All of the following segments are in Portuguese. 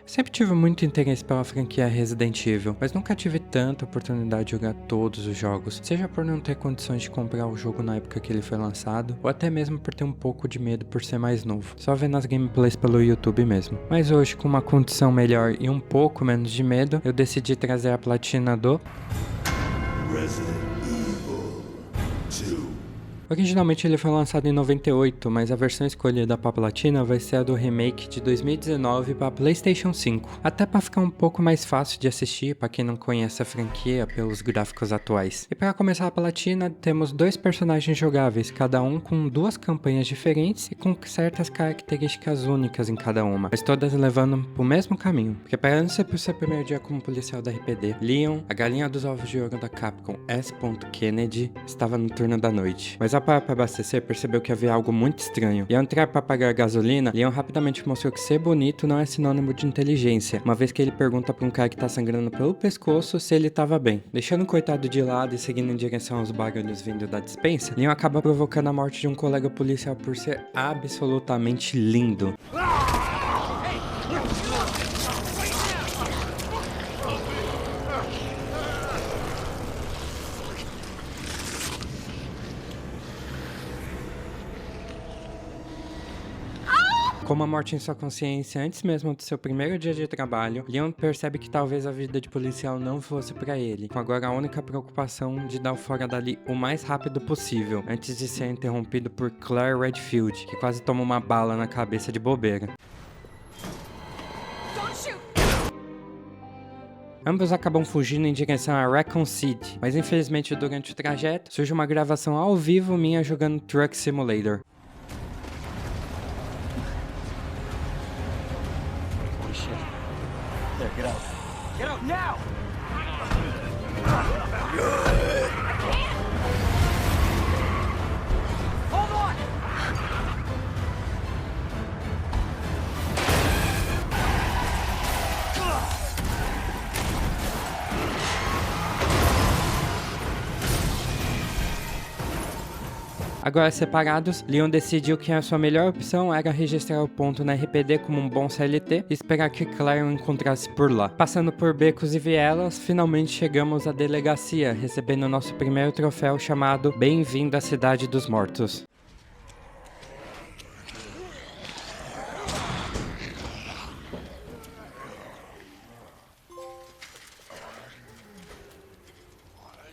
Sempre tive muito interesse pela franquia Resident Evil, mas nunca tive tanta oportunidade de jogar todos os jogos, seja por não ter condições de comprar o jogo na época que ele foi lançado, ou até mesmo por ter um pouco de medo por ser mais novo, só vendo as gameplays pelo YouTube mesmo. Mas hoje, com uma condição melhor e um pouco menos de medo, eu decidi trazer a platina do Resident Evil 2. Originalmente ele foi lançado em 98, mas a versão escolhida para platina vai ser a do remake de 2019 para PlayStation 5. Até para ficar um pouco mais fácil de assistir para quem não conhece a franquia pelos gráficos atuais. E para começar a platina, temos dois personagens jogáveis, cada um com duas campanhas diferentes e com certas características únicas em cada uma, mas todas levando para o mesmo caminho. Preparando-se para o seu primeiro dia como policial da RPD, Leon, a galinha dos ovos de ouro da Capcom S. Kennedy, estava no turno da noite. Mas ao parar para abastecer, percebeu que havia algo muito estranho. E ao entrar para pagar gasolina, Leon rapidamente mostrou que ser bonito não é sinônimo de inteligência, uma vez que ele pergunta para um cara que tá sangrando pelo pescoço se ele estava bem. Deixando o coitado de lado e seguindo em direção aos barulhos vindo da despensa, Leon acaba provocando a morte de um colega policial por ser absolutamente lindo. Com uma morte em sua consciência antes mesmo do seu primeiro dia de trabalho, Leon percebe que talvez a vida de policial não fosse pra ele, com agora a única preocupação de dar o fora dali o mais rápido possível, antes de ser interrompido por Claire Redfield, que quase toma uma bala na cabeça de bobeira. Ambos acabam fugindo em direção a Raccoon City, mas infelizmente durante o trajeto surge uma gravação ao vivo minha jogando Truck Simulator. There, get out. Get out now! Hold on! Agora separados, Leon decidiu que a sua melhor opção era registrar o ponto na RPD como um bom CLT e esperar que Claire o encontrasse por lá. Passando por becos e vielas, finalmente chegamos à delegacia, recebendo nosso primeiro troféu chamado Bem-vindo à Cidade dos Mortos.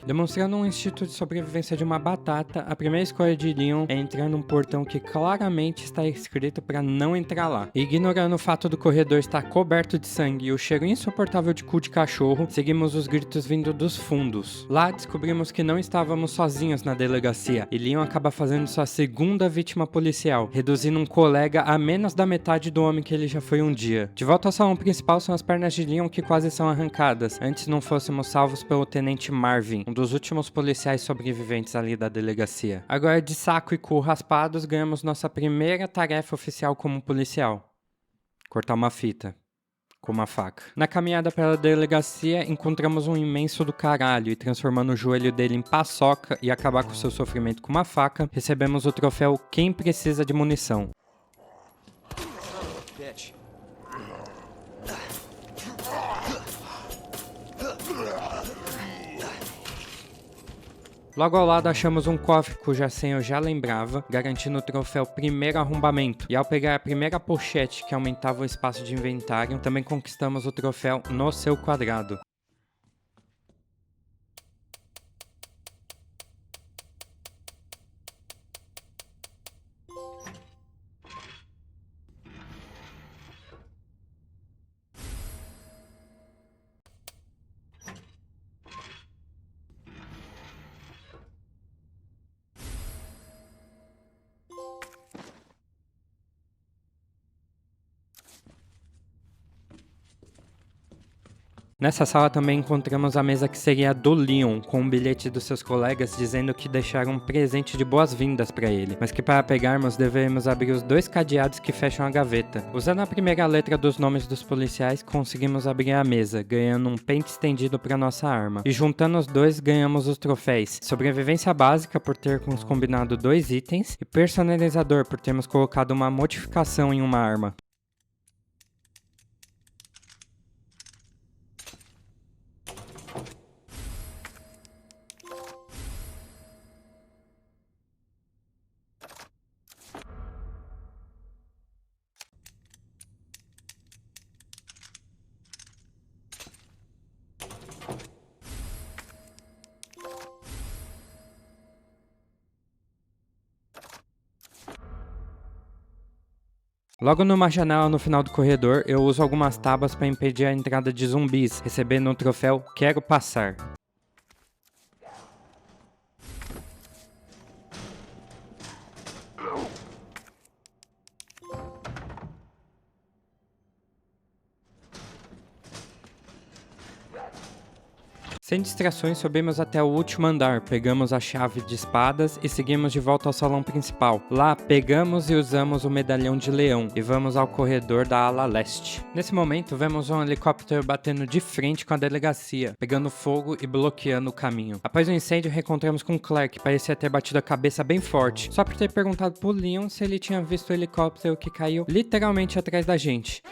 Demonstrando um instinto de sobrevivência de uma batata, a primeira escolha de Leon é entrar num portão que claramente está escrito para não entrar lá. E ignorando o fato do corredor estar coberto de sangue e o cheiro insuportável de cu de cachorro, seguimos os gritos vindo dos fundos. Lá descobrimos que não estávamos sozinhos na delegacia, e Leon acaba fazendo sua segunda vítima policial, reduzindo um colega a menos da metade do homem que ele já foi um dia. De volta ao salão principal são as pernas de Leon que quase são arrancadas, antes não fôssemos salvos pelo tenente Marvin, um dos últimos policiais sobreviventes ali da delegacia. Agora, de saco e cu raspados, ganhamos nossa primeira tarefa oficial como policial: cortar uma fita com uma faca. Na caminhada pela delegacia, encontramos um imenso do caralho e, transformando o joelho dele em paçoca e acabar com seu sofrimento com uma faca, recebemos o troféu Quem Precisa de Munição. Bitch. Logo ao lado achamos um cofre cuja senha eu já lembrava, garantindo o troféu Primeiro Arrombamento. E ao pegar a primeira pochete que aumentava o espaço de inventário, também conquistamos o troféu No Seu Quadrado. Nessa sala também encontramos a mesa que seria a do Leon, com um bilhete dos seus colegas dizendo que deixaram um presente de boas-vindas para ele, mas que para pegarmos devemos abrir os dois cadeados que fecham a gaveta. Usando a primeira letra dos nomes dos policiais, conseguimos abrir a mesa, ganhando um pente estendido para nossa arma. E juntando os dois, ganhamos os troféus: sobrevivência básica por termos combinado 2 itens e personalizador por termos colocado uma modificação em uma arma. Logo numa janela no final do corredor, eu uso algumas tábuas para impedir a entrada de zumbis, recebendo o troféu Quero Passar. Sem distrações, subimos até o último andar, pegamos a chave de espadas e seguimos de volta ao salão principal. Lá, pegamos e usamos o medalhão de leão e vamos ao corredor da ala leste. Nesse momento, vemos um helicóptero batendo de frente com a delegacia, pegando fogo e bloqueando o caminho. Após o incêndio, reencontramos com Claire, que parecia ter batido a cabeça bem forte, só por ter perguntado pro Leon se ele tinha visto o helicóptero que caiu literalmente atrás da gente.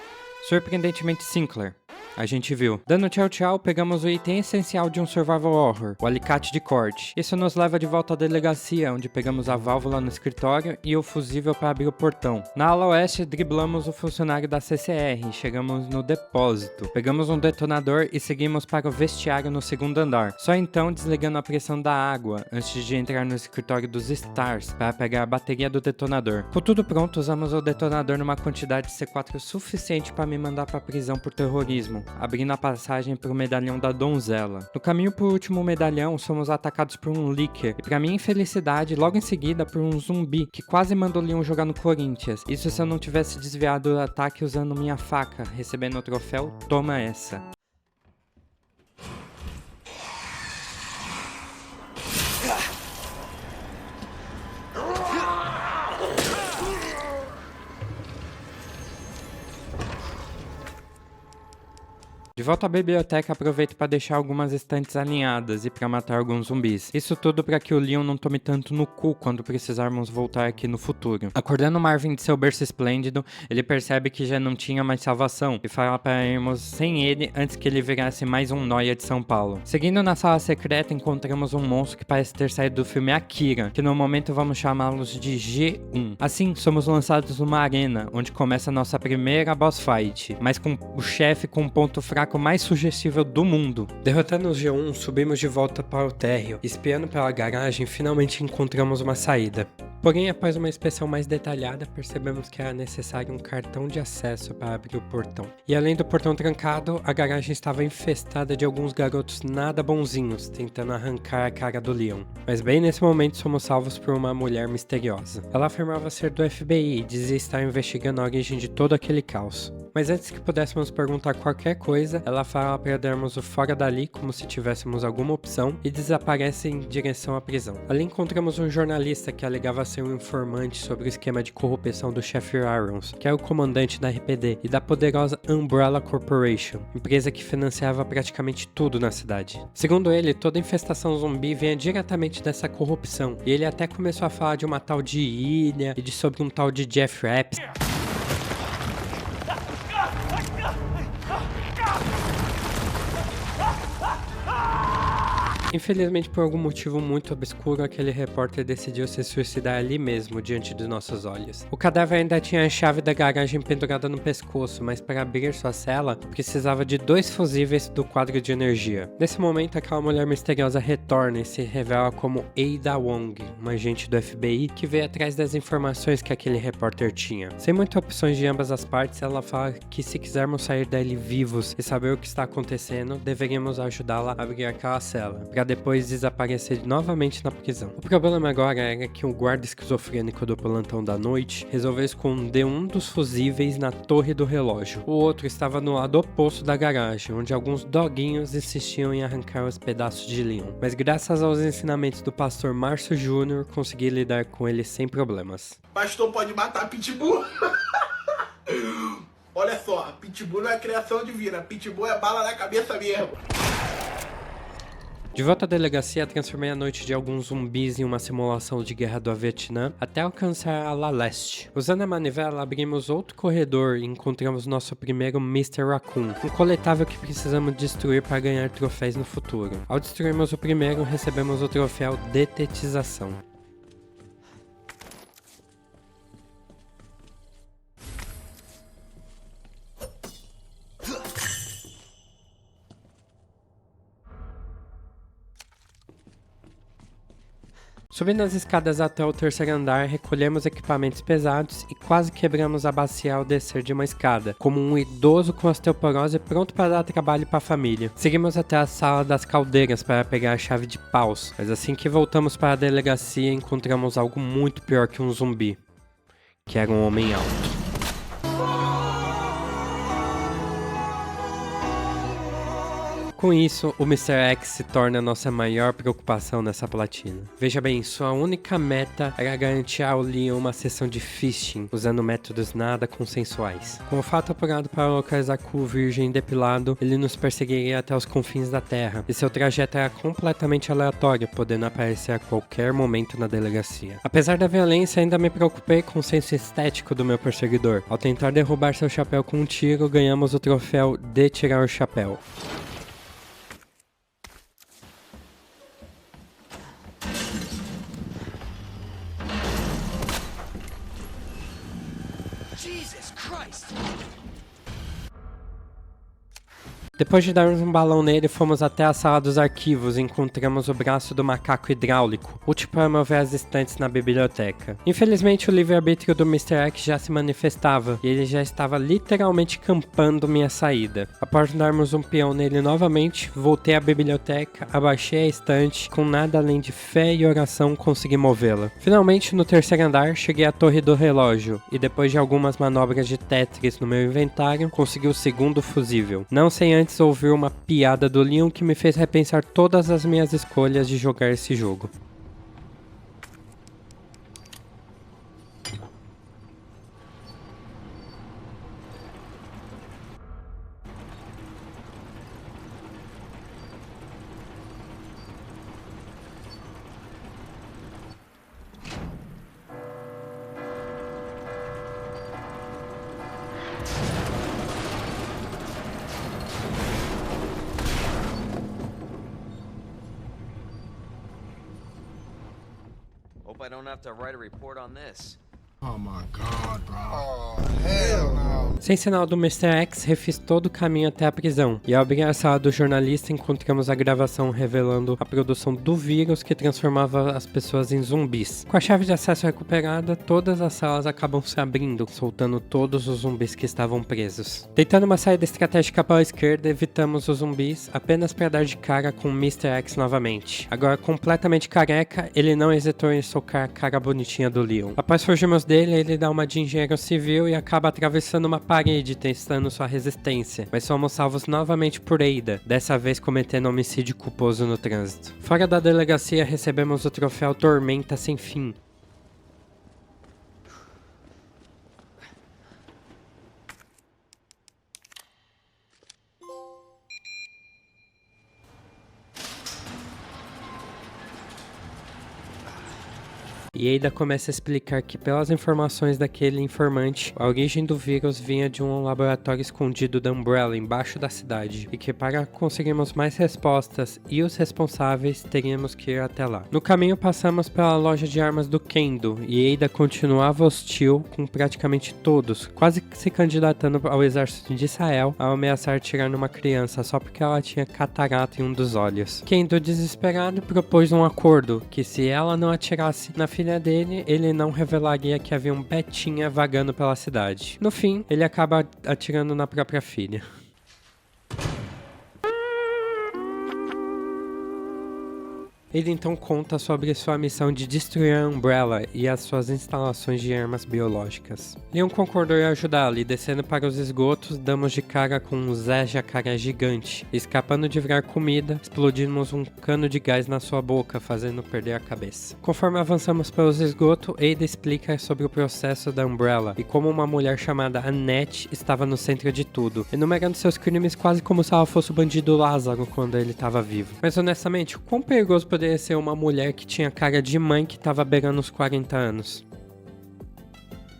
Surpreendentemente sim, Claire. A gente viu. Dando tchau tchau, pegamos o item essencial de um survival horror, o alicate de corte. Isso nos leva de volta à delegacia, onde pegamos a válvula no escritório e o fusível para abrir o portão. Na ala oeste, driblamos o funcionário da CCR e chegamos no depósito. Pegamos um detonador e seguimos para o vestiário no segundo andar. Só então desligando a pressão da água, antes de entrar no escritório dos Stars, para pegar a bateria do detonador. Com tudo pronto, usamos o detonador numa quantidade de C4 suficiente para me mandar para a prisão por terrorismo, abrindo a passagem para o medalhão da donzela. No caminho para o último medalhão, somos atacados por um Licker, e para minha infelicidade, logo em seguida por um zumbi, que quase mandou Leon jogar no Corinthians. Isso se eu não tivesse desviado do ataque usando minha faca, recebendo o troféu Toma Essa. De volta à biblioteca, aproveito para deixar algumas estantes alinhadas e para matar alguns zumbis. Isso tudo para que o Leon não tome tanto no cu quando precisarmos voltar aqui no futuro. Acordando Marvin de seu berço esplêndido, ele percebe que já não tinha mais salvação e fala para irmos sem ele antes que ele virasse mais um nóia de São Paulo. Seguindo na sala secreta, encontramos um monstro que parece ter saído do filme Akira, que no momento vamos chamá-los de G1. Assim, somos lançados numa arena, onde começa a nossa primeira boss fight, mas com o chefe com um ponto fraco mais sugestível do mundo. Derrotando os G1, subimos de volta para o térreo. Espiando pela garagem, finalmente encontramos uma saída. Porém, após uma inspeção mais detalhada, percebemos que era necessário um cartão de acesso para abrir o portão. E além do portão trancado, a garagem estava infestada de alguns garotos nada bonzinhos, tentando arrancar a cara do Leon. Mas bem nesse momento somos salvos por uma mulher misteriosa. Ela afirmava ser do FBI e dizia estar investigando a origem de todo aquele caos. Mas antes que pudéssemos perguntar qualquer coisa, ela fala para darmos o fora dali como se tivéssemos alguma opção e desaparece em direção à prisão. Ali encontramos um jornalista que alegava ser um informante sobre o esquema de corrupção do chefe Irons, que é o comandante da RPD, e da poderosa Umbrella Corporation, empresa que financiava praticamente tudo na cidade. Segundo ele, toda infestação zumbi vinha diretamente dessa corrupção, e ele até começou a falar de uma tal de ilha e sobre um tal de Jeff Epstein. Infelizmente, por algum motivo muito obscuro, aquele repórter decidiu se suicidar ali mesmo, diante dos nossos olhos. O cadáver ainda tinha a chave da garagem pendurada no pescoço, mas para abrir sua cela, precisava de 2 fusíveis do quadro de energia. Nesse momento, aquela mulher misteriosa retorna e se revela como Ada Wong, uma agente do FBI que veio atrás das informações que aquele repórter tinha. Sem muitas opções de ambas as partes, ela fala que se quisermos sair dali vivos e saber o que está acontecendo, deveríamos ajudá-la a abrir aquela cela, para depois desaparecer novamente na prisão. O problema agora era que o guarda esquizofrênico do plantão da noite resolveu esconder um dos fusíveis na torre do relógio. O outro estava no lado oposto da garagem, onde alguns doguinhos insistiam em arrancar os pedaços de Leon. Mas graças aos ensinamentos do pastor Márcio Júnior, consegui lidar com ele sem problemas. Pastor pode matar Pitbull? Olha só, Pitbull não é criação divina, Pitbull é bala na cabeça mesmo. De volta à delegacia, transformei a noite de alguns zumbis em uma simulação de guerra do Vietnã até alcançar a ala leste. Usando a manivela, abrimos outro corredor e encontramos nosso primeiro Mr. Raccoon, um coletável que precisamos destruir para ganhar troféus no futuro. Ao destruirmos o primeiro, recebemos o troféu Detetização. Subindo as escadas até o terceiro andar, recolhemos equipamentos pesados e quase quebramos a bacia ao descer de uma escada, como um idoso com osteoporose pronto para dar trabalho para a família. Seguimos até a sala das caldeiras para pegar a chave de paus, mas assim que voltamos para a delegacia encontramos algo muito pior que um zumbi, que era um homem alto. Com isso, o Mr. X se torna a nossa maior preocupação nessa platina. Veja bem, sua única meta era garantir ao Leon uma sessão de phishing, usando métodos nada consensuais. Com o fato apurado para localizar Ku virgem depilado, ele nos perseguiria até os confins da Terra, e seu trajeto era completamente aleatório, podendo aparecer a qualquer momento na delegacia. Apesar da violência, ainda me preocupei com o senso estético do meu perseguidor. Ao tentar derrubar seu chapéu com um tiro, ganhamos o troféu de tirar o chapéu. Jesus Christ! Depois de darmos um balão nele, fomos até a sala dos arquivos e encontramos o braço do macaco hidráulico, útil para mover as estantes na biblioteca. Infelizmente, o livre-arbítrio do Mr. X já se manifestava, e ele já estava literalmente campando minha saída. Após darmos um peão nele novamente, voltei à biblioteca, abaixei a estante, com nada além de fé e oração consegui movê-la. Finalmente, no terceiro andar, cheguei à torre do relógio, e depois de algumas manobras de Tetris no meu inventário, consegui o segundo fusível. Não sem antes ouvir uma piada do Leon que me fez repensar todas as minhas escolhas de jogar esse jogo. Hope I don't have to write a report on this. Oh my God, bro. Oh, hell no. Sem sinal do Mr. X, refiz todo o caminho até a prisão, e ao abrir a sala do jornalista encontramos a gravação revelando a produção do vírus que transformava as pessoas em zumbis. Com a chave de acesso recuperada, todas as salas acabam se abrindo, soltando todos os zumbis que estavam presos. Tentando uma saída estratégica pela esquerda, evitamos os zumbis apenas para dar de cara com o Mr. X novamente. Agora completamente careca, ele não hesitou em socar a cara bonitinha do Leon. Após fugirmos dele, ele dá uma de engenheiro civil e acaba atravessando uma parede, testando sua resistência. Mas somos salvos novamente por Ada, dessa vez cometendo homicídio culposo no trânsito. Fora da delegacia, recebemos o troféu Tormenta Sem Fim. E Ada começa a explicar que, pelas informações daquele informante, a origem do vírus vinha de um laboratório escondido da Umbrella embaixo da cidade, e que para conseguirmos mais respostas e os responsáveis, teríamos que ir até lá. No caminho passamos pela loja de armas do Kendo, e Ada continuava hostil com praticamente todos, quase se candidatando ao exército de Israel ao ameaçar atirar numa criança só porque ela tinha catarata em um dos olhos. Kendo, desesperado, propôs um acordo, que se ela não atirasse na filha dele, ele não revelaria que havia um Betinha vagando pela cidade. No fim, ele acaba atirando na própria filha. Ele então conta sobre sua missão de destruir a Umbrella e as suas instalações de armas biológicas. Leon concordou em ajudá-lo e, descendo para os esgotos, damos de cara com um Zé Jacaré gigante. Escapando de virar comida, explodimos um cano de gás na sua boca, fazendo perder a cabeça. Conforme avançamos pelos esgotos, Ada explica sobre o processo da Umbrella e como uma mulher chamada Annette estava no centro de tudo, enumerando seus crimes quase como se ela fosse o bandido Lázaro quando ele estava vivo. Mas honestamente, o quão perigoso poderia ser uma mulher que tinha cara de mãe que tava beirando os 40 anos?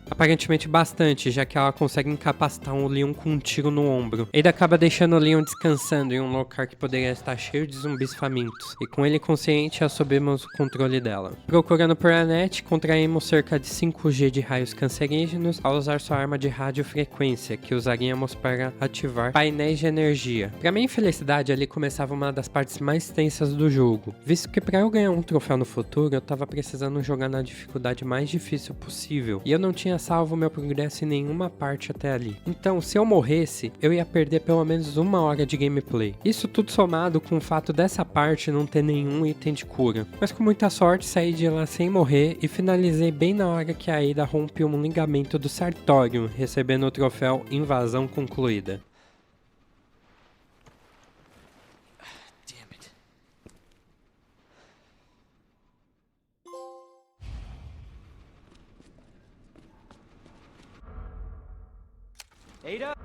Aparentemente bastante, já que ela consegue incapacitar o Leon com um tiro no ombro. Ada acaba deixando o Leon descansando em um local que poderia estar cheio de zumbis famintos, e com ele consciente assumimos o controle dela. Procurando por Annette, contraímos cerca de 5G de raios cancerígenos ao usar sua arma de radiofrequência, que usaríamos para ativar painéis de energia. Pra minha infelicidade, ali começava uma das partes mais tensas do jogo, visto que pra eu ganhar um troféu no futuro, eu tava precisando jogar na dificuldade mais difícil possível, e eu não tinha salvo meu progresso em nenhuma parte até ali. Então, se eu morresse, eu ia perder pelo menos 1 hora de gameplay. Isso tudo somado com o fato dessa parte não ter nenhum item de cura. Mas com muita sorte, saí de lá sem morrer e finalizei bem na hora que a Ada rompeu um ligamento do Sartorium, recebendo o troféu Invasão Concluída. Damn it. Ada?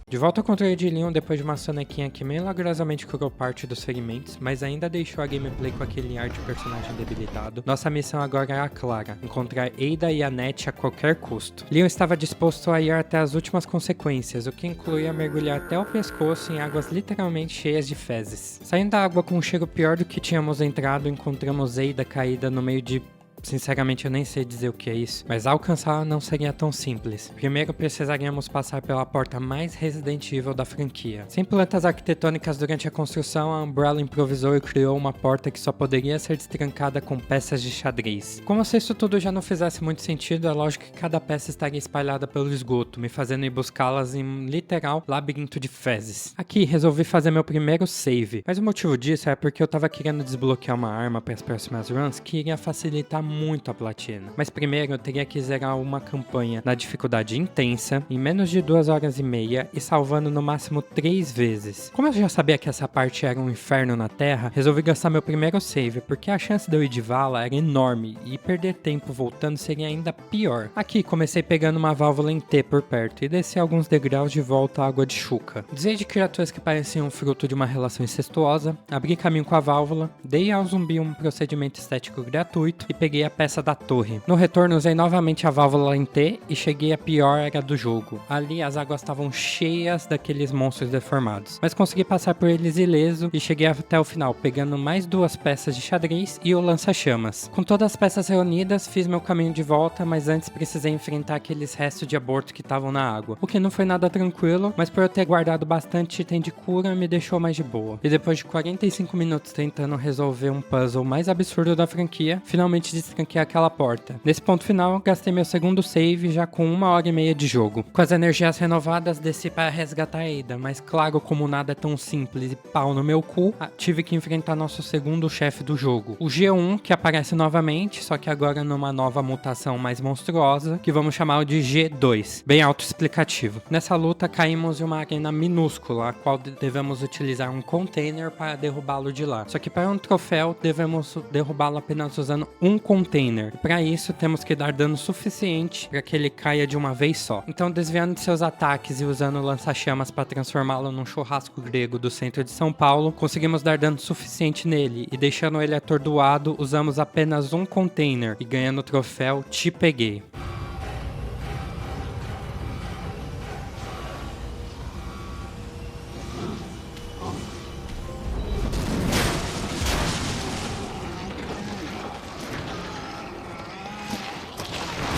De volta ao controle de Leon depois de uma sonequinha que milagrosamente curou parte dos ferimentos, mas ainda deixou a gameplay com aquele ar de personagem debilitado, nossa missão agora era clara: encontrar Ada e Annette a qualquer custo. Leon estava disposto a ir até as últimas consequências, o que incluía mergulhar até o pescoço em águas literalmente cheias de fezes. Saindo da água com um cheiro pior do que tínhamos entrado, encontramos Ada caída no meio de... Sinceramente, eu nem sei dizer o que é isso, mas alcançá-la não seria tão simples. Primeiro, precisaríamos passar pela porta mais Resident Evil da franquia. Sem plantas arquitetônicas durante a construção, a Umbrella improvisou e criou uma porta que só poderia ser destrancada com peças de xadrez. Como se isso tudo já não fizesse muito sentido, é lógico que cada peça estaria espalhada pelo esgoto, me fazendo ir buscá-las em um literal labirinto de fezes. Aqui, resolvi fazer meu primeiro save, mas o motivo disso é porque eu tava querendo desbloquear uma arma para as próximas runs que iria facilitar muito a platina. Mas primeiro eu teria que zerar uma campanha na dificuldade intensa, em menos de 2 horas e meia e salvando no máximo 3 vezes. Como eu já sabia que essa parte era um inferno na Terra, resolvi gastar meu primeiro save, porque a chance de eu ir de vala era enorme e perder tempo voltando seria ainda pior. Aqui comecei pegando uma válvula em T por perto e desci alguns degraus de volta à água de chuca. Desviei de criaturas que pareciam fruto de uma relação incestuosa, abri caminho com a válvula, dei ao zumbi um procedimento estético gratuito e peguei a peça da torre. No retorno usei novamente a válvula em T e cheguei à pior era do jogo. Ali as águas estavam cheias daqueles monstros deformados, mas consegui passar por eles ileso e cheguei até o final, pegando mais 2 peças de xadrez e o lança-chamas. Com todas as peças reunidas, fiz meu caminho de volta, mas antes precisei enfrentar aqueles restos de aborto que estavam na água, o que não foi nada tranquilo, mas por eu ter guardado bastante item de cura, me deixou mais de boa. E depois de 45 minutos tentando resolver um puzzle mais absurdo da franquia, finalmente destranquei aquela porta. Nesse ponto final, gastei meu segundo save já com 1 hora e meia de jogo. Com as energias renovadas, desci para resgatar a Ada, mas claro, como nada é tão simples e pau no meu cu, tive que enfrentar nosso segundo chefe do jogo, o G1, que aparece novamente, só que agora numa nova mutação mais monstruosa, que vamos chamar de G2, bem autoexplicativo. Nessa luta, caímos em uma arena minúscula, a qual devemos utilizar um container para derrubá-lo de lá. Só que para um troféu, devemos derrubá-lo apenas usando um container. E para isso, temos que dar dano suficiente para que ele caia de uma vez só. Então, desviando de seus ataques e usando o lança-chamas para transformá-lo num churrasco grego do centro de São Paulo, conseguimos dar dano suficiente nele e deixando ele atordoado, usamos apenas um container e ganhando o troféu Te Peguei.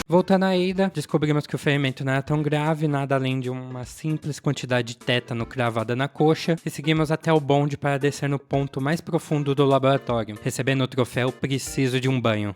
Voltando à Ada, descobrimos que o ferimento não era tão grave, nada além de uma simples quantidade de tétano cravada na coxa, e seguimos até o bonde para descer no ponto mais profundo do laboratório, recebendo o troféu Preciso de um Banho.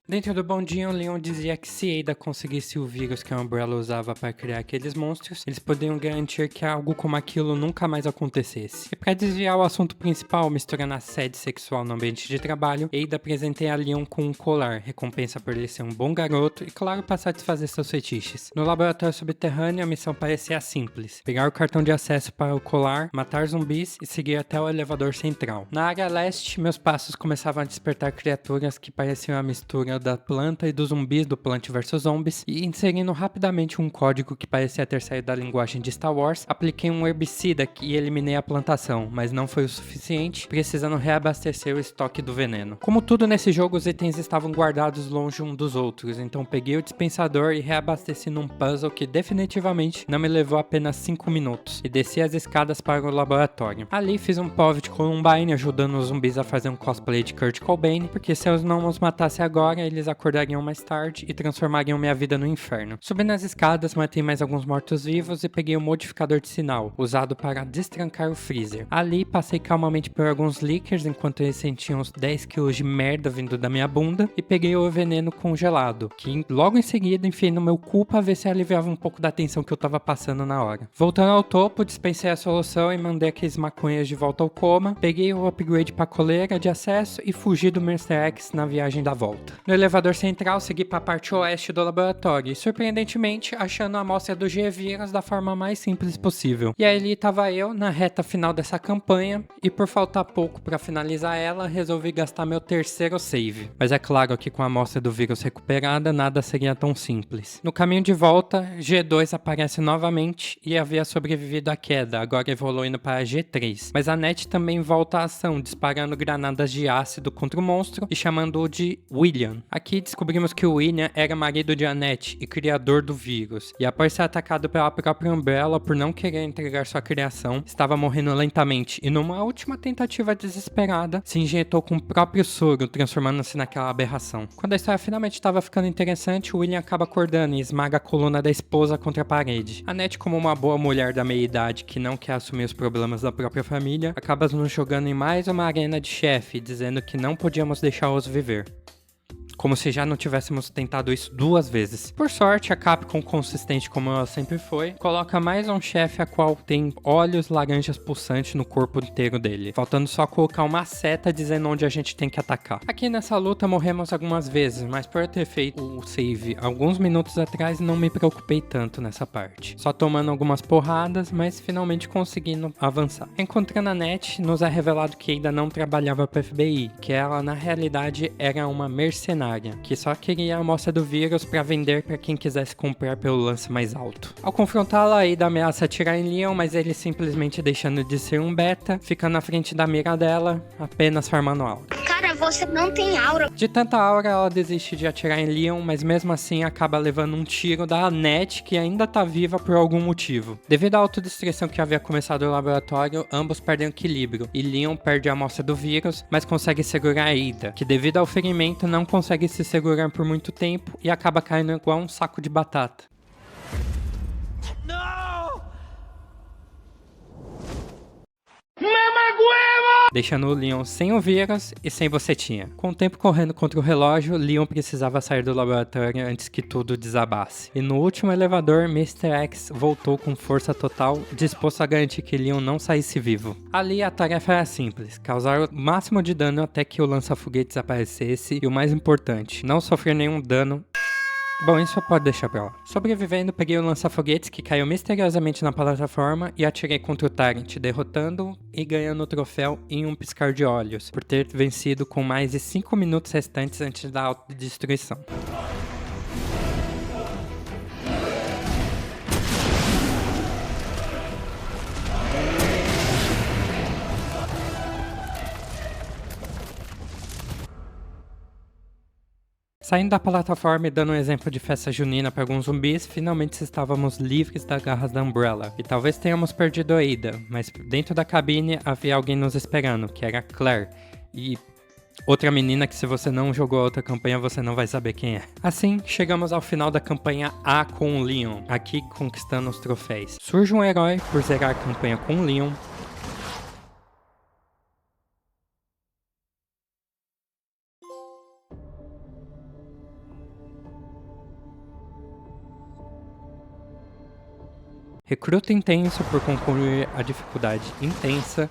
Dentro do bondinho, Leon dizia que se Ada conseguisse o vírus que a Umbrella usava para criar aqueles monstros, eles poderiam garantir que algo como aquilo nunca mais acontecesse. E para desviar o assunto principal, misturando assédio sexual no ambiente de trabalho, Ada apresentei a Leon com um colar, recompensa por ele ser um bom garoto e, claro, para satisfazer seus fetiches. No laboratório subterrâneo, a missão parecia simples: pegar o cartão de acesso para o colar, matar zumbis e seguir até o elevador central. Na área leste, meus passos começavam a despertar criaturas que pareciam a mistura veneno da planta e dos zumbis do Plant vs Zombies, e inserindo rapidamente um código que parecia ter saído da linguagem de Star Wars, apliquei um herbicida e eliminei a plantação, mas não foi o suficiente, precisando reabastecer o estoque do veneno. Como tudo nesse jogo, os itens estavam guardados longe um dos outros, então peguei o dispensador e reabasteci num puzzle que definitivamente não me levou apenas 5 minutos, e desci as escadas para o laboratório. Ali fiz um POV de Columbine, ajudando os zumbis a fazer um cosplay de Kurt Cobain, porque se eu não os matasse agora, eles acordariam mais tarde e transformariam minha vida no inferno. Subi nas escadas, matei mais alguns mortos-vivos e peguei o modificador de sinal, usado para destrancar o freezer. Ali, passei calmamente por alguns leakers, enquanto eles sentiam uns 10 kg de merda vindo da minha bunda, e peguei o veneno congelado, que logo em seguida enfiei no meu cu pra ver se aliviava um pouco da tensão que eu tava passando na hora. Voltando ao topo, dispensei a solução e mandei aqueles maconhas de volta ao coma, peguei o upgrade pra coleira de acesso e fugi do Mr. X na viagem da volta. No elevador central, segui pra parte oeste do laboratório e, surpreendentemente, achando a amostra do G-Vírus da forma mais simples possível. E aí tava eu, na reta final dessa campanha, e por faltar pouco pra finalizar ela, resolvi gastar meu terceiro save. Mas é claro que com a amostra do vírus recuperada, nada seria tão simples. No caminho de volta, G2 aparece novamente e havia sobrevivido à queda, agora evoluindo para G3. Mas a Net também volta à ação, disparando granadas de ácido contra o monstro e chamando-o de William. Aqui descobrimos que o William era marido de Annette e criador do vírus, e após ser atacado pela própria Umbrella por não querer entregar sua criação, estava morrendo lentamente e numa última tentativa desesperada, se injetou com o próprio soro, transformando-se naquela aberração. Quando a história finalmente estava ficando interessante, o William acaba acordando e esmaga a coluna da esposa contra a parede. Annette, como uma boa mulher da meia-idade que não quer assumir os problemas da própria família, acaba nos jogando em mais uma arena de chefe, dizendo que não podíamos deixá-los viver. Como se já não tivéssemos tentado isso 2 vezes. Por sorte, a Capcom, consistente como ela sempre foi, coloca mais um chefe a qual tem olhos laranjas pulsantes no corpo inteiro dele, faltando só colocar uma seta dizendo onde a gente tem que atacar. Aqui nessa luta morremos algumas vezes, mas por eu ter feito o save alguns minutos atrás, não me preocupei tanto nessa parte. Só tomando algumas porradas, mas finalmente conseguindo avançar. Encontrando a Net, nos é revelado que ainda não trabalhava para o FBI, que ela na realidade era uma mercenária, que só queria a amostra do vírus para vender para quem quisesse comprar pelo lance mais alto. Ao confrontá-la, Ada ameaça atirar em Leon, mas ele simplesmente deixando de ser um beta, fica na frente da mira dela, apenas farmando aura. Cara, você não tem aura. De tanta aura, ela desiste de atirar em Leon, mas mesmo assim acaba levando um tiro da Annette, que ainda tá viva por algum motivo. Devido à autodestruição que havia começado no laboratório, ambos perdem o equilíbrio, e Leon perde a amostra do vírus, mas consegue segurar a Ada, que devido ao ferimento não consegue se segurar por muito tempo e acaba caindo igual um saco de batata. Deixando o Leon sem o vírus e sem você tinha. Com o tempo correndo contra o relógio, Leon precisava sair do laboratório antes que tudo desabasse. E no último elevador, Mr. X voltou com força total, disposto a garantir que Leon não saísse vivo. Ali a tarefa era simples, causar o máximo de dano até que o lança-foguetes aparecesse e o mais importante, não sofrer nenhum dano. Bom, isso pode deixar pra lá. Sobrevivendo, peguei o lança-foguetes que caiu misteriosamente na plataforma e atirei contra o Tyrant, derrotando-o e ganhando o troféu em um piscar de olhos, por ter vencido com mais de 5 minutos restantes antes da autodestruição. Saindo da plataforma e dando um exemplo de festa junina para alguns zumbis, finalmente estávamos livres das garras da Umbrella. E talvez tenhamos perdido a Ada, mas dentro da cabine havia alguém nos esperando, que era Claire. E outra menina que se você não jogou a outra campanha, você não vai saber quem é. Assim, chegamos ao final da campanha A com o Leon, aqui conquistando os troféus. Surge um herói por zerar a campanha com o Leon. Recruta intenso por concluir a dificuldade intensa.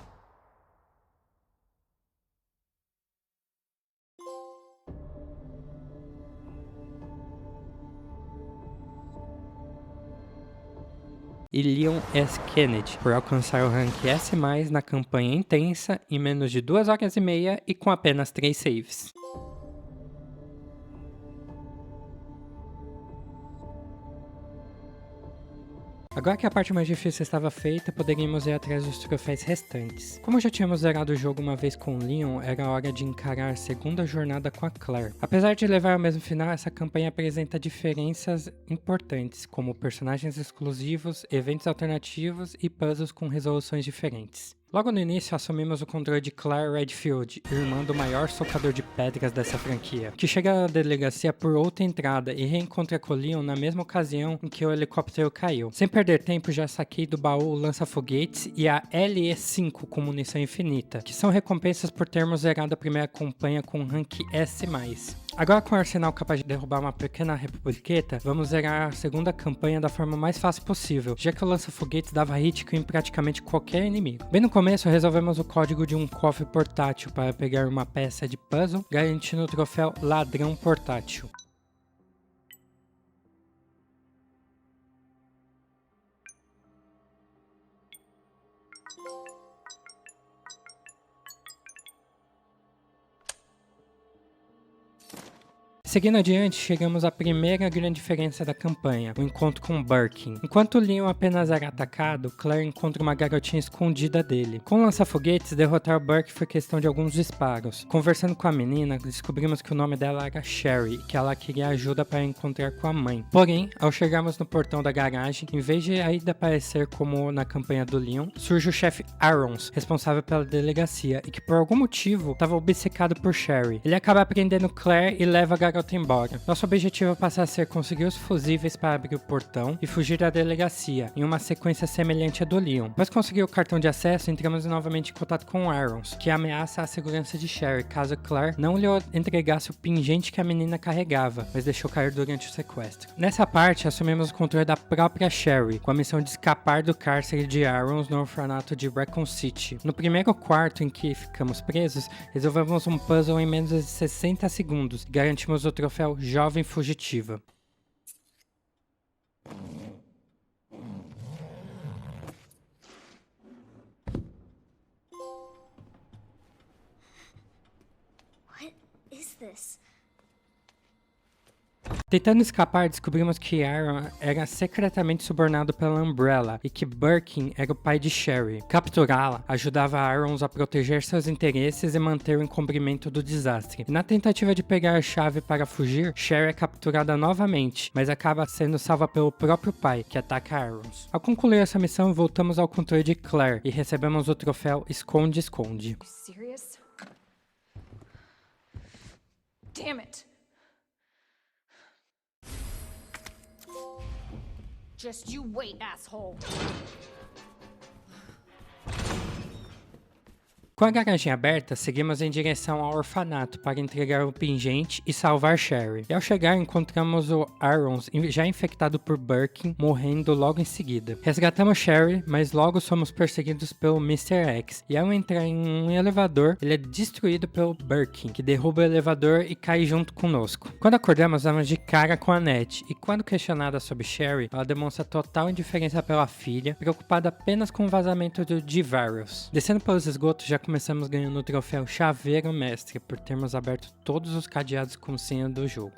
E Leon S. Kennedy por alcançar o rank S+, na campanha intensa em menos de 2 horas e meia e com apenas 3 saves. Agora que a parte mais difícil estava feita, poderíamos ir atrás dos troféus restantes. Como já tínhamos zerado o jogo uma vez com Leon, era hora de encarar a segunda jornada com a Claire. Apesar de levar ao mesmo final, essa campanha apresenta diferenças importantes, como personagens exclusivos, eventos alternativos e puzzles com resoluções diferentes. Logo no início, assumimos o controle de Claire Redfield, irmã do maior socador de pedras dessa franquia, que chega à delegacia por outra entrada e reencontra com Leon na mesma ocasião em que o helicóptero caiu. Sem perder tempo, já saquei do baú o lança-foguetes e a LE-5 com munição infinita, que são recompensas por termos zerado a primeira campanha com rank S+. Agora com o arsenal capaz de derrubar uma pequena republiqueta, vamos zerar a segunda campanha da forma mais fácil possível, já que o lança-foguetes dava hit em praticamente qualquer inimigo. Bem no começo, resolvemos o código de um cofre portátil para pegar uma peça de puzzle, garantindo o troféu Ladrão Portátil. Seguindo adiante, chegamos à primeira grande diferença da campanha, o encontro com Birkin. Enquanto Leon apenas era atacado, Claire encontra uma garotinha escondida dele. Com o lança-foguetes, derrotar Birkin foi questão de alguns disparos. Conversando com a menina, descobrimos que o nome dela era Sherry e que ela queria ajuda para encontrar com a mãe. Porém, ao chegarmos no portão da garagem, em vez de ainda aparecer como na campanha do Leon, surge o chefe Irons, responsável pela delegacia, e que por algum motivo estava obcecado por Sherry. Ele acaba prendendo Claire e leva a garota embora. Nosso objetivo passa a ser conseguir os fusíveis para abrir o portão e fugir da delegacia, em uma sequência semelhante à do Leon. Após conseguir o cartão de acesso, entramos novamente em contato com Irons, que ameaça a segurança de Sherry caso Claire não lhe entregasse o pingente que a menina carregava, mas deixou cair durante o sequestro. Nessa parte, assumimos o controle da própria Sherry, com a missão de escapar do cárcere de Irons no orfanato de Raccoon City. No primeiro quarto em que ficamos presos, resolvemos um puzzle em menos de 60 segundos e garantimos o troféu Jovem Fugitiva. What is this? Tentando escapar, descobrimos que Aaron era secretamente subornado pela Umbrella e que Birkin era o pai de Sherry. Capturá-la ajudava Irons a proteger seus interesses e manter o encobrimento do desastre. E na tentativa de pegar a chave para fugir, Sherry é capturada novamente, mas acaba sendo salva pelo próprio pai, que ataca Irons. Ao concluir essa missão, voltamos ao controle de Claire e recebemos o troféu Esconde-Esconde. Serious? Damn it! Just you wait, asshole. Com a garagem aberta, seguimos em direção ao orfanato para entregar o pingente e salvar Sherry. E ao chegar, encontramos o Irons já infectado por Birkin, morrendo logo em seguida. Resgatamos Sherry, mas logo somos perseguidos pelo Mr. X. E ao entrar em um elevador, ele é destruído pelo Birkin, que derruba o elevador e cai junto conosco. Quando acordamos, damos de cara com a Annette, e quando questionada sobre Sherry, ela demonstra total indiferença pela filha, preocupada apenas com o vazamento do D-Virus. Descendo pelos esgotos, já começamos ganhando o troféu Chaveiro Mestre por termos aberto todos os cadeados com senha do jogo.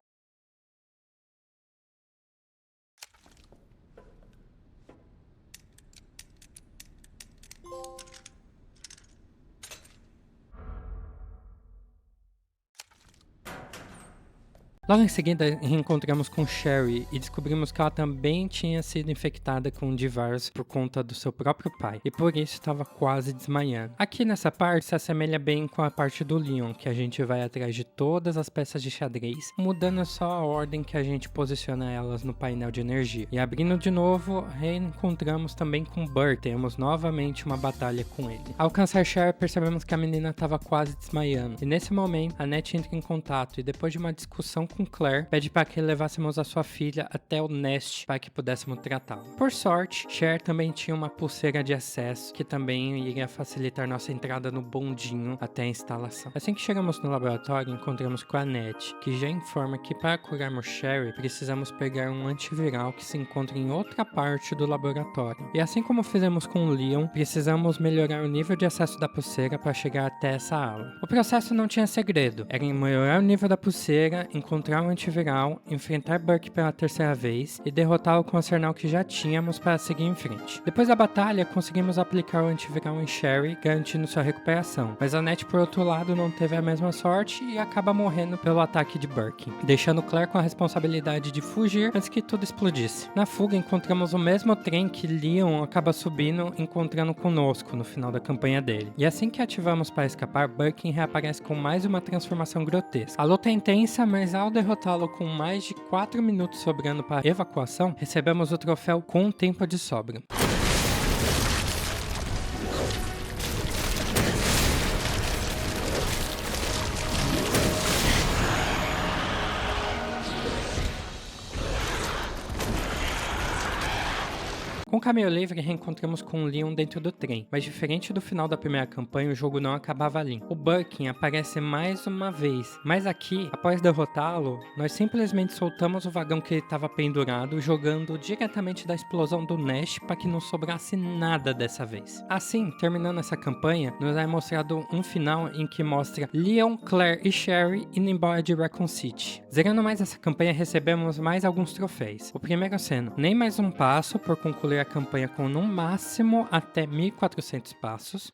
Logo em seguida, reencontramos com Sherry e descobrimos que ela também tinha sido infectada com o D-Virus por conta do seu próprio pai, e por isso estava quase desmaiando. Aqui nessa parte se assemelha bem com a parte do Leon, que a gente vai atrás de todas as peças de xadrez, mudando só a ordem que a gente posiciona elas no painel de energia. E abrindo de novo, reencontramos também com Burt, temos novamente uma batalha com ele. Ao alcançar Sherry, percebemos que a menina estava quase desmaiando, e nesse momento, a Annette entra em contato e depois de uma discussão com Claire, pede para que levássemos a sua filha até o Nest para que pudéssemos tratá-la. Por sorte, Cher também tinha uma pulseira de acesso que também iria facilitar nossa entrada no bondinho até a instalação. Assim que chegamos no laboratório, encontramos com a Annette, que já informa que para curarmos Sherry, precisamos pegar um antiviral que se encontra em outra parte do laboratório. E assim como fizemos com o Leon, precisamos melhorar o nível de acesso da pulseira para chegar até essa ala. O processo não tinha segredo, era em melhorar o nível da pulseira, encontrar encontrar o antiviral, enfrentar Burke pela terceira vez e derrotá-lo com o arsenal que já tínhamos para seguir em frente. Depois da batalha, conseguimos aplicar o antiviral em Sherry, garantindo sua recuperação, mas a Annette, por outro lado, não teve a mesma sorte e acaba morrendo pelo ataque de Burke, deixando Claire com a responsabilidade de fugir antes que tudo explodisse. Na fuga, encontramos o mesmo trem que Leon acaba subindo, encontrando conosco no final da campanha dele. E assim que ativamos para escapar, Burke reaparece com mais uma transformação grotesca. A luta é intensa, mas ao derrotá-lo com mais de 4 minutos sobrando para evacuação, recebemos o troféu com um tempo de sobra. Com o caminho livre, reencontramos com o Leon dentro do trem, mas diferente do final da primeira campanha, o jogo não acabava ali. O Birkin aparece mais uma vez, mas aqui, após derrotá-lo, nós simplesmente soltamos o vagão que ele estava pendurado, jogando diretamente da explosão do Nash para que não sobrasse nada dessa vez. Assim, terminando essa campanha, nos é mostrado um final em que mostra Leon, Claire e Sherry indo embora de Raccoon City. Zerando mais essa campanha, recebemos mais alguns troféus. O primeiro sendo nem mais um passo por concluir a campanha com no máximo até 1400 passos.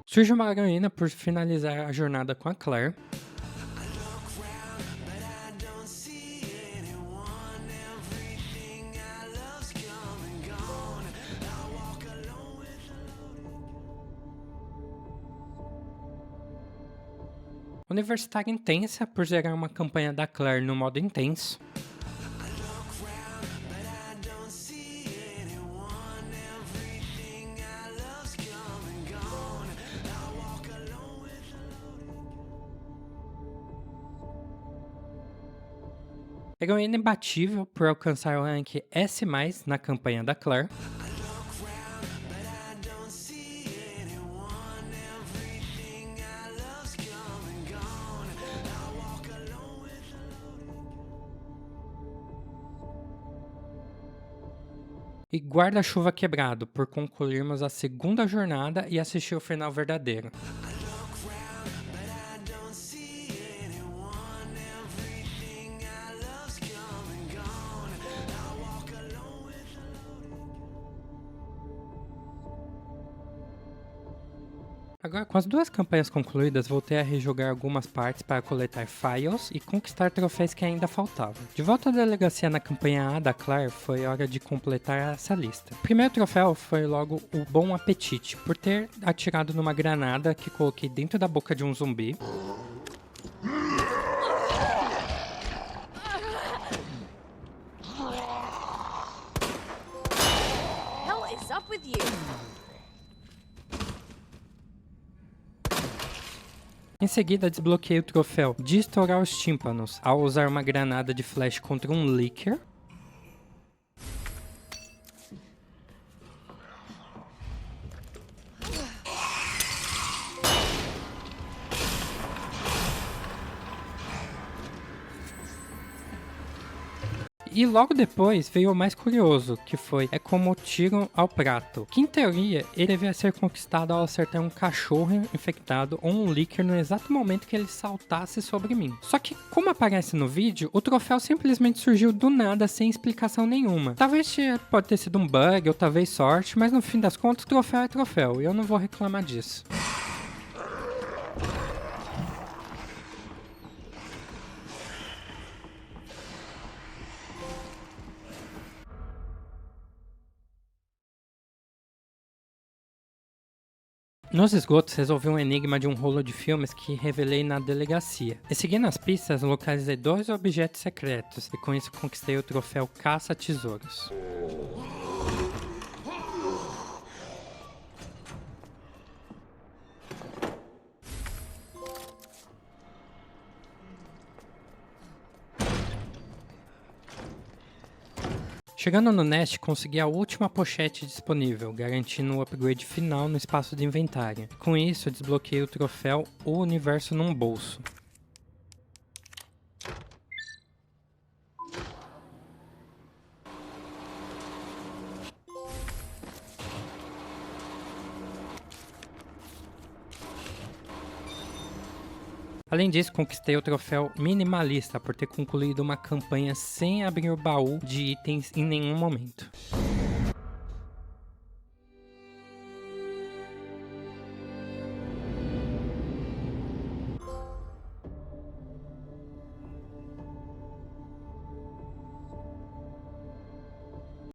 Surge uma heroína por finalizar a jornada com a Claire. Universitária intensa por zerar uma campanha da Claire no modo intenso. Heroína imbatível por alcançar o rank S+, na campanha da Claire. E guarda-chuva quebrado por concluirmos a segunda jornada e assistir o final verdadeiro. Agora, com as duas campanhas concluídas, voltei a rejogar algumas partes para coletar files e conquistar troféus que ainda faltavam. De volta à delegacia na campanha A da Claire, foi hora de completar essa lista. O primeiro troféu foi logo o Bom Apetite, por ter atirado numa granada que coloquei dentro da boca de um zumbi. Hell is up with you? Em seguida, desbloqueei o troféu de estourar os tímpanos ao usar uma granada de flash contra um Licker. E logo depois veio o mais curioso, que foi como o tiro ao prato, que em teoria ele devia ser conquistado ao acertar um cachorro infectado ou um Licker no exato momento que ele saltasse sobre mim. Só que, como aparece no vídeo, o troféu simplesmente surgiu do nada sem explicação nenhuma. Talvez pode ter sido um bug ou talvez sorte, mas no fim das contas o troféu é troféu e eu não vou reclamar disso. Nos esgotos, resolvi um enigma de um rolo de filmes que revelei na delegacia. E seguindo as pistas, localizei 2 objetos secretos e com isso conquistei o troféu Caça-Tesouros. Chegando no Nest, consegui a última pochete disponível, garantindo o upgrade final no espaço de inventário. Com isso, desbloqueei o troféu O Universo num Bolso. Além disso, conquistei o troféu minimalista por ter concluído uma campanha sem abrir o baú de itens em nenhum momento.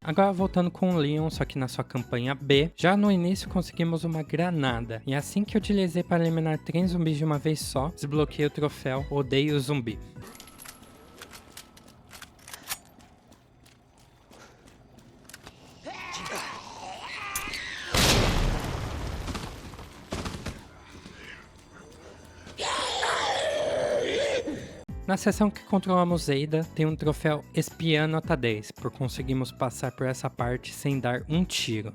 Agora voltando com o Leon, só que na sua campanha B, já no início conseguimos uma granada, e assim que utilizei para eliminar 3 zumbis de uma vez só, desbloqueei o troféu Odeio Zumbi. Na seção que controlamos Ada, tem um troféu Espiã nota 10, por conseguirmos passar por essa parte sem dar um tiro.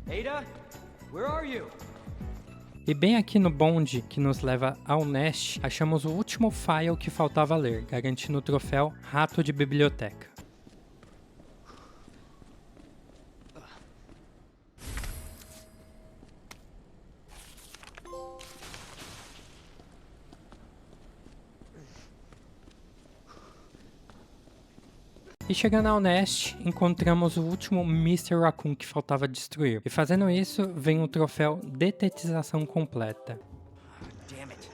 Ada, where are you? E bem aqui no bonde que nos leva ao Nest, achamos o último file que faltava ler, garantindo o troféu Rato de Biblioteca. E chegando ao Nest, encontramos o último Mr. Raccoon que faltava destruir. E fazendo isso, vem o troféu Detetização Completa. Damn it.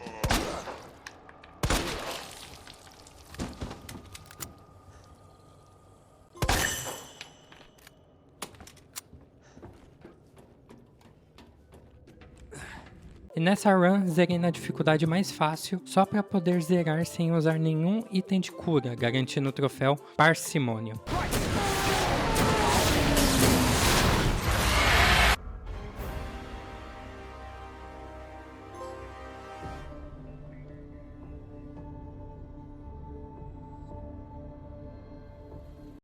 E nessa run, zerei na dificuldade mais fácil, só para poder zerar sem usar nenhum item de cura, garantindo o troféu Parcimônio.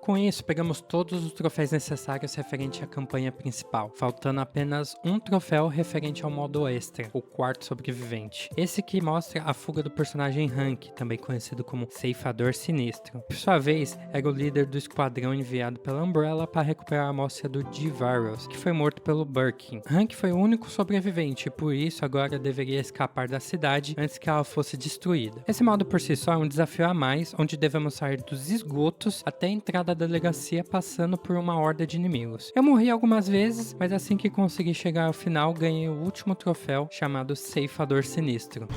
Com isso, pegamos todos os troféus necessários referente à campanha principal, faltando apenas um troféu referente ao modo extra, o quarto sobrevivente. Esse que mostra a fuga do personagem Hank, também conhecido como Ceifador Sinistro. Por sua vez, era o líder do esquadrão enviado pela Umbrella para recuperar a amostra do D-Virus, que foi morto pelo Birkin. Hank foi o único sobrevivente e por isso agora deveria escapar da cidade antes que ela fosse destruída. Esse modo por si só é um desafio a mais, onde devemos sair dos esgotos até a entrada da delegacia passando por uma horda de inimigos. Eu morri algumas vezes, mas assim que consegui chegar ao final, ganhei o último troféu chamado Ceifador Sinistro.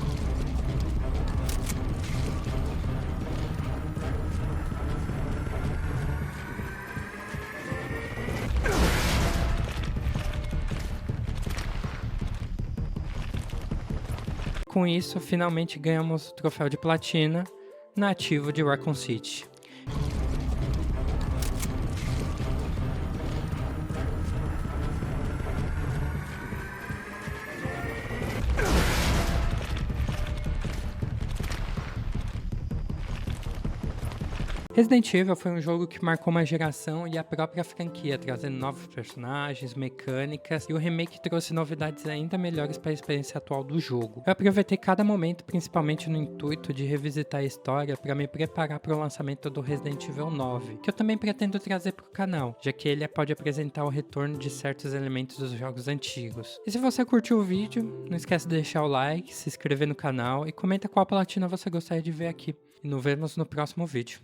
Com isso, finalmente ganhamos o troféu de platina nativo de Raccoon City. Resident Evil foi um jogo que marcou uma geração e a própria franquia, trazendo novos personagens, mecânicas, e o remake trouxe novidades ainda melhores para a experiência atual do jogo. Eu aproveitei cada momento, principalmente no intuito de revisitar a história para me preparar para o lançamento do Resident Evil 9, que eu também pretendo trazer para o canal, já que ele pode apresentar o retorno de certos elementos dos jogos antigos. E se você curtiu o vídeo, não esquece de deixar o like, se inscrever no canal e comenta qual platina você gostaria de ver aqui. E nos vemos no próximo vídeo.